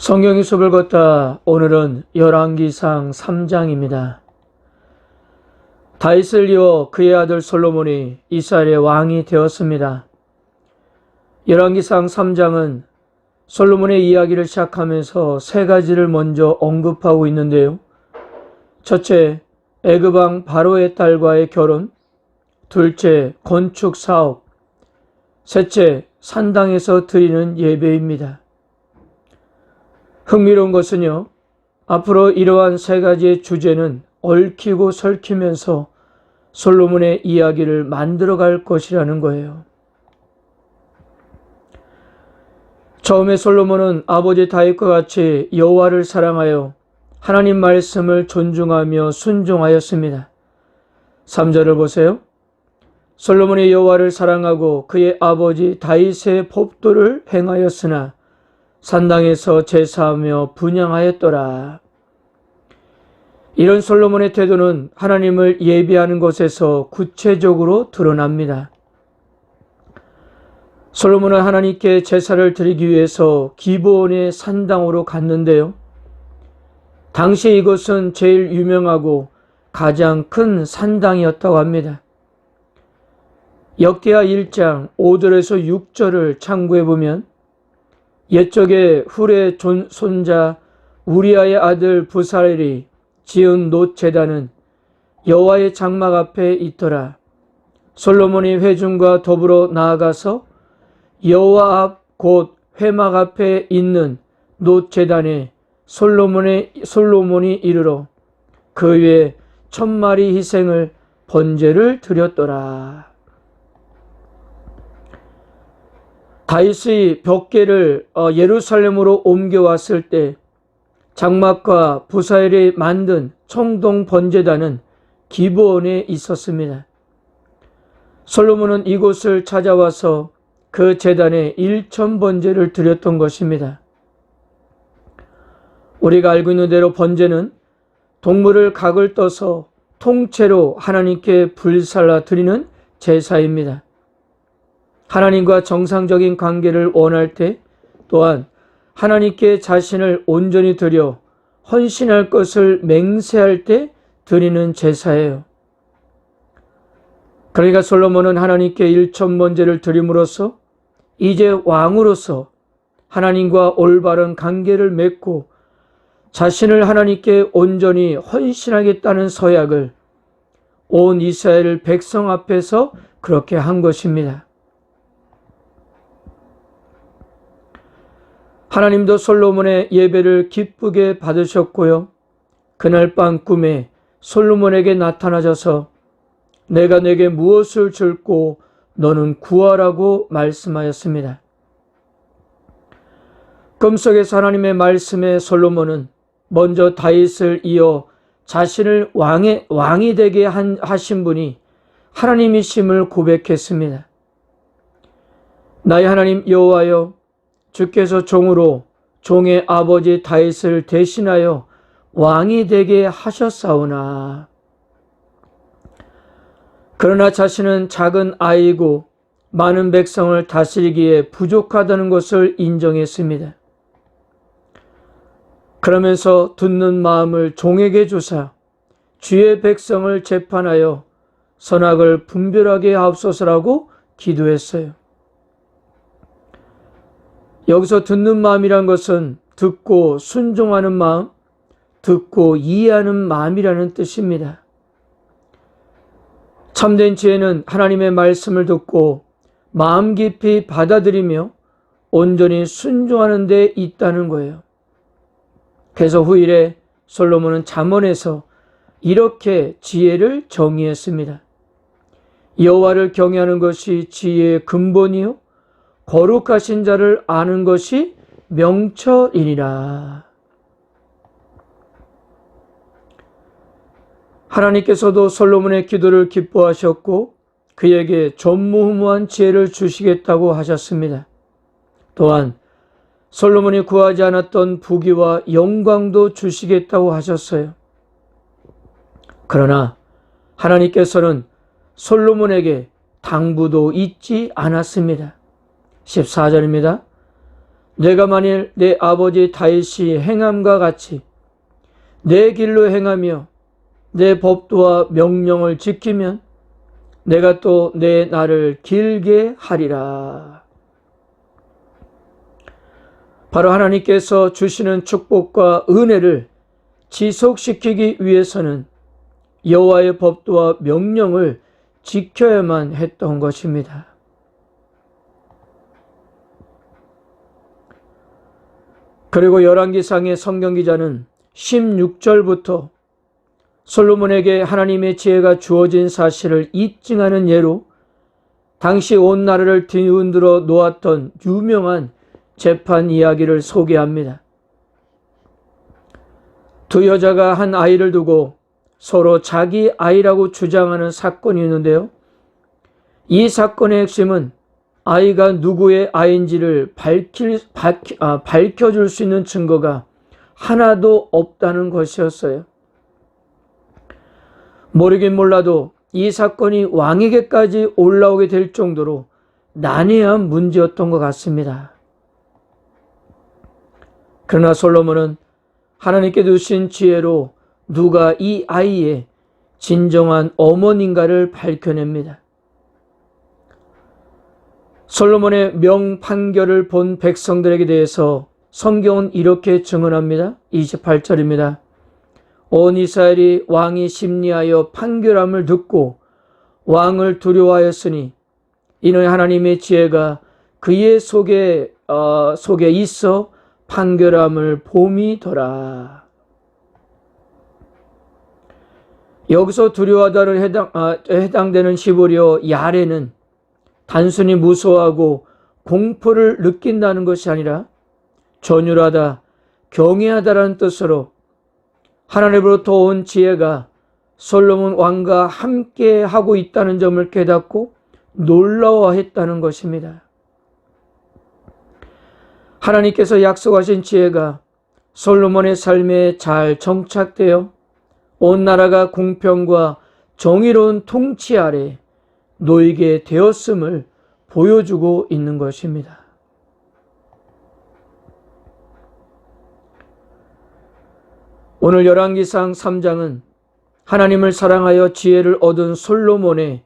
성경의 숲을 걷다. 오늘은 열왕기상 3장입니다. 다윗을 이어 그의 아들 솔로몬이 이스라엘의 왕이 되었습니다. 열왕기상 3장은 솔로몬의 이야기를 시작하면서 세 가지를 먼저 언급하고 있는데요. 첫째, 애굽왕 바로의 딸과의 결혼. 둘째, 건축 사업. 셋째, 산당에서 드리는 예배입니다. 흥미로운 것은요, 앞으로 이러한 세 가지의 주제는 얽히고 설키면서 솔로몬의 이야기를 만들어갈 것이라는 거예요. 처음에 솔로몬은 아버지 다윗과 같이 여호와를 사랑하여 하나님 말씀을 존중하며 순종하였습니다. 3절을 보세요. 솔로몬이 여호와를 사랑하고 그의 아버지 다윗의 법도를 행하였으나 산당에서 제사하며 분향하였더라. 이런 솔로몬의 태도는 하나님을 예비하는 것에서 구체적으로 드러납니다. 솔로몬은 하나님께 제사를 드리기 위해서 기브온의 산당으로 갔는데요. 당시 이곳은 제일 유명하고 가장 큰 산당이었다고 합니다. 역대하 1장 5절에서 6절을 참고해 보면 옛적에 훌의 손자 우리아의 아들 부살엘이 지은 놋 제단은 여호와의 장막 앞에 있더라. 솔로몬이 회중과 더불어 나아가서 여호와 앞 곧 회막 앞에 있는 놋 제단에 솔로몬이 이르러 그 위에 1000마리 희생을 번제를 드렸더라. 다윗이 벽계를 예루살렘으로 옮겨왔을 때 장막과 부사엘이 만든 청동 번제단은 기브온에 있었습니다. 솔로몬은 이곳을 찾아와서 그 제단에 1000번제를 드렸던 것입니다. 우리가 알고 있는 대로 번제는 동물을 각을 떠서 통째로 하나님께 불살라 드리는 제사입니다. 하나님과 정상적인 관계를 원할 때 또한 하나님께 자신을 온전히 드려 헌신할 것을 맹세할 때 드리는 제사예요. 그러니까 솔로몬은 하나님께 1000번제를 드림으로써 이제 왕으로서 하나님과 올바른 관계를 맺고 자신을 하나님께 온전히 헌신하겠다는 서약을 온 이스라엘 백성 앞에서 그렇게 한 것입니다. 하나님도 솔로몬의 예배를 기쁘게 받으셨고요. 그날 밤 꿈에 솔로몬에게 나타나셔서 내가 내게 무엇을 줄고 너는 구하라고 말씀하였습니다. 꿈속에서 하나님의 말씀에 솔로몬은 먼저 다윗을 이어 자신을 왕이 되게 하신 분이 하나님이심을 고백했습니다. 나의 하나님 여호와여, 주께서 종으로 종의 아버지 다윗을 대신하여 왕이 되게 하셨사오나 그러나 자신은 작은 아이고 많은 백성을 다스리기에 부족하다는 것을 인정했습니다. 그러면서 듣는 마음을 종에게 주사 주의 백성을 재판하여 선악을 분별하게 하옵소서라고 기도했어요. 여기서 듣는 마음이란 것은 듣고 순종하는 마음, 듣고 이해하는 마음이라는 뜻입니다. 참된 지혜는 하나님의 말씀을 듣고 마음 깊이 받아들이며 온전히 순종하는 데 있다는 거예요. 그래서 후일에 솔로몬은 잠언에서 이렇게 지혜를 정의했습니다. 여호와를 경외하는 것이 지혜의 근본이요 거룩하신 자를 아는 것이 명철이니라. 하나님께서도 솔로몬의 기도를 기뻐하셨고 그에게 전무후무한 지혜를 주시겠다고 하셨습니다. 또한 솔로몬이 구하지 않았던 부귀와 영광도 주시겠다고 하셨어요. 그러나 하나님께서는 솔로몬에게 당부도 잊지 않았습니다. 14절입니다. 내가 만일 내 아버지 다윗이 행함과 같이 내 길로 행하며 내 법도와 명령을 지키면 내가 또 내 날을 길게 하리라. 바로 하나님께서 주시는 축복과 은혜를 지속시키기 위해서는 여호와의 법도와 명령을 지켜야만 했던 것입니다. 그리고 열왕기상의 성경기자는 16절부터 솔로몬에게 하나님의 지혜가 주어진 사실을 입증하는 예로 당시 온 나라를 뒤흔들어 놓았던 유명한 재판 이야기를 소개합니다. 두 여자가 한 아이를 두고 서로 자기 아이라고 주장하는 사건이 있는데요. 이 사건의 핵심은 아이가 누구의 아이인지를 밝혀줄 수 있는 증거가 하나도 없다는 것이었어요. 모르긴 몰라도 이 사건이 왕에게까지 올라오게 될 정도로 난해한 문제였던 것 같습니다. 그러나 솔로몬은 하나님께 주신 지혜로 누가 이 아이의 진정한 어머니인가를 밝혀냅니다. 솔로몬의 명판결을 본 백성들에게 대해서 성경은 이렇게 증언합니다. 28절입니다. 온 이스라엘이 왕이 심리하여 판결함을 듣고 왕을 두려워하였으니 이는 하나님의 지혜가 그의 속에 있어 판결함을 봄이더라. 여기서 두려워하다를 해당되는 히브리어 야레는 단순히 무서워하고 공포를 느낀다는 것이 아니라 전율하다, 경외하다라는 뜻으로 하나님으로부터 온 지혜가 솔로몬 왕과 함께 하고 있다는 점을 깨닫고 놀라워했다는 것입니다. 하나님께서 약속하신 지혜가 솔로몬의 삶에 잘 정착되어 온 나라가 공평과 정의로운 통치 아래 놓이게 되었음을 보여주고 있는 것입니다. 오늘 열왕기상 3장은 하나님을 사랑하여 지혜를 얻은 솔로몬의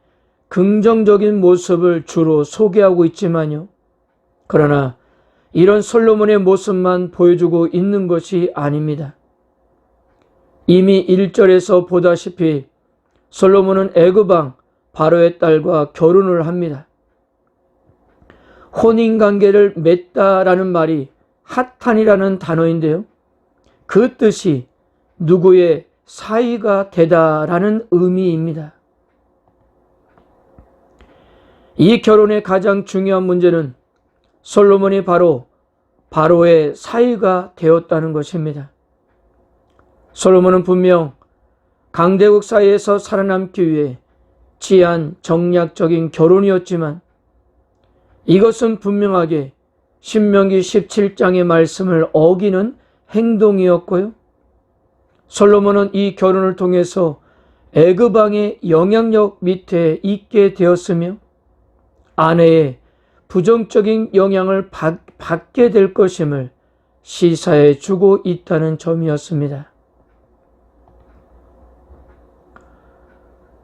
긍정적인 모습을 주로 소개하고 있지만요. 그러나 이런 솔로몬의 모습만 보여주고 있는 것이 아닙니다. 이미 1절에서 보다시피 솔로몬은 애굽왕 바로의 딸과 결혼을 합니다. 혼인관계를 맺다라는 말이 핫한이라는 단어인데요. 그 뜻이 누구의 사위가 되다라는 의미입니다. 이 결혼의 가장 중요한 문제는 솔로몬이 바로 바로의 사위가 되었다는 것입니다. 솔로몬은 분명 강대국 사이에서 살아남기 위해 취한 정략적인 결혼이었지만 이것은 분명하게 신명기 17장의 말씀을 어기는 행동이었고요. 솔로몬은 이 결혼을 통해서 애굽 왕의 영향력 밑에 있게 되었으며 아내의 부정적인 영향을 받게 될 것임을 시사해 주고 있다는 점이었습니다.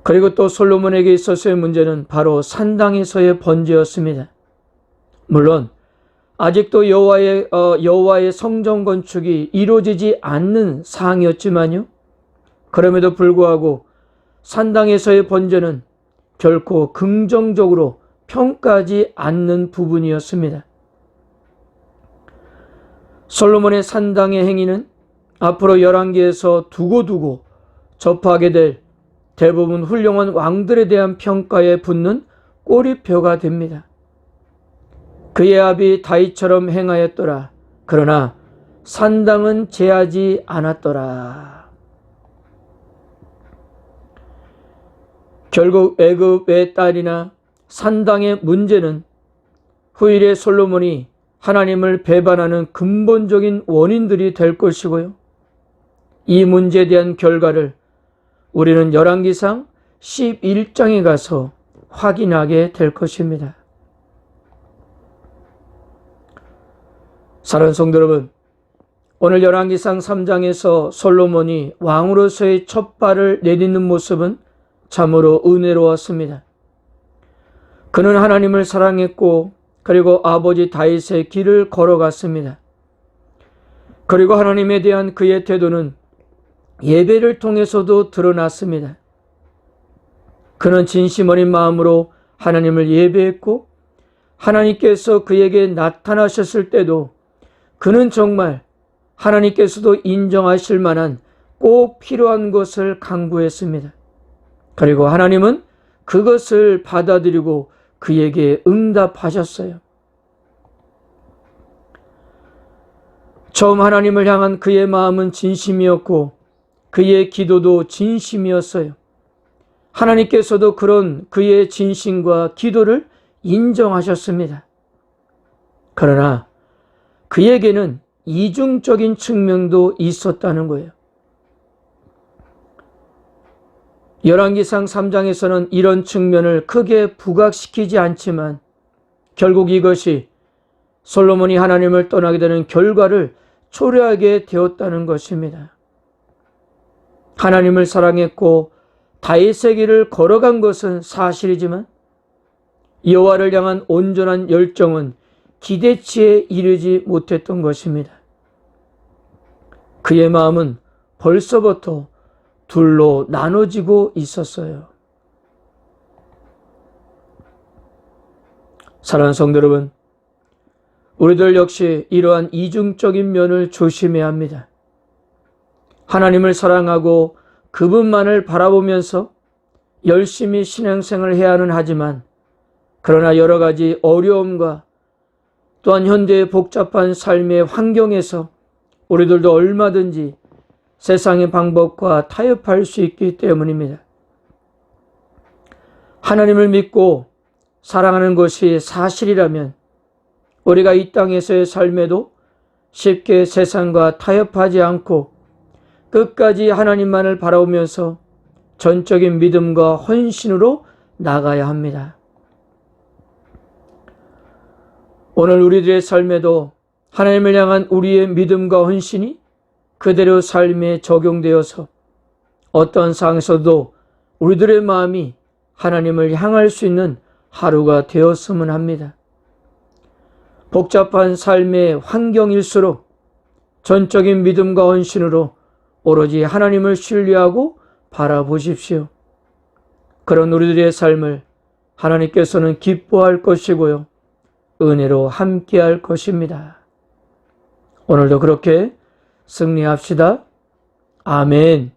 그리고 또 솔로몬에게 있어서의 문제는 바로 산당에서의 번제였습니다. 물론 아직도 여호와의 성전 건축이 이루어지지 않는 사항이었지만요. 그럼에도 불구하고 산당에서의 번제는 결코 긍정적으로 평가하지 않는 부분이었습니다. 솔로몬의 산당의 행위는 앞으로 열왕기에서 두고두고 접하게 될 대부분 훌륭한 왕들에 대한 평가에 붙는 꼬리표가 됩니다. 그의 아비 다윗처럼 행하였더라. 그러나 산당은 제하지 않았더라. 결국 애굽의 딸이나 산당의 문제는 후일의 솔로몬이 하나님을 배반하는 근본적인 원인들이 될 것이고요. 이 문제에 대한 결과를 우리는 열왕기상 11장에 가서 확인하게 될 것입니다. 사랑하는 성도 여러분, 오늘 열왕기상 3장에서 솔로몬이 왕으로서의 첫 발을 내딛는 모습은 참으로 은혜로웠습니다. 그는 하나님을 사랑했고 그리고 아버지 다윗의 길을 걸어갔습니다. 그리고 하나님에 대한 그의 태도는 예배를 통해서도 드러났습니다. 그는 진심 어린 마음으로 하나님을 예배했고 하나님께서 그에게 나타나셨을 때도 그는 정말 하나님께서도 인정하실 만한 꼭 필요한 것을 강구했습니다. 그리고 하나님은 그것을 받아들이고 그에게 응답하셨어요. 처음 하나님을 향한 그의 마음은 진심이었고 그의 기도도 진심이었어요. 하나님께서도 그런 그의 진심과 기도를 인정하셨습니다. 그러나 그에게는 이중적인 측면도 있었다는 거예요. 열왕기상 3장에서는 이런 측면을 크게 부각시키지 않지만 결국 이것이 솔로몬이 하나님을 떠나게 되는 결과를 초래하게 되었다는 것입니다. 하나님을 사랑했고 다윗의 길을 걸어간 것은 사실이지만 여호와를 향한 온전한 열정은 기대치에 이르지 못했던 것입니다. 그의 마음은 벌써부터 둘로 나눠지고 있었어요. 사랑하는 성도 여러분, 우리들 역시 이러한 이중적인 면을 조심해야 합니다. 하나님을 사랑하고 그분만을 바라보면서 열심히 신앙생활을 해야는 하지만 그러나 여러 가지 어려움과 또한 현대의 복잡한 삶의 환경에서 우리들도 얼마든지 세상의 방법과 타협할 수 있기 때문입니다. 하나님을 믿고 사랑하는 것이 사실이라면 우리가 이 땅에서의 삶에도 쉽게 세상과 타협하지 않고 끝까지 하나님만을 바라보면서 전적인 믿음과 헌신으로 나가야 합니다. 오늘 우리들의 삶에도 하나님을 향한 우리의 믿음과 헌신이 그대로 삶에 적용되어서 어떤 상황에서도 우리들의 마음이 하나님을 향할 수 있는 하루가 되었으면 합니다. 복잡한 삶의 환경일수록 전적인 믿음과 헌신으로 오로지 하나님을 신뢰하고 바라보십시오. 그런 우리들의 삶을 하나님께서는 기뻐할 것이고요. 은혜로 함께할 것입니다. 오늘도 그렇게 승리합시다. 아멘.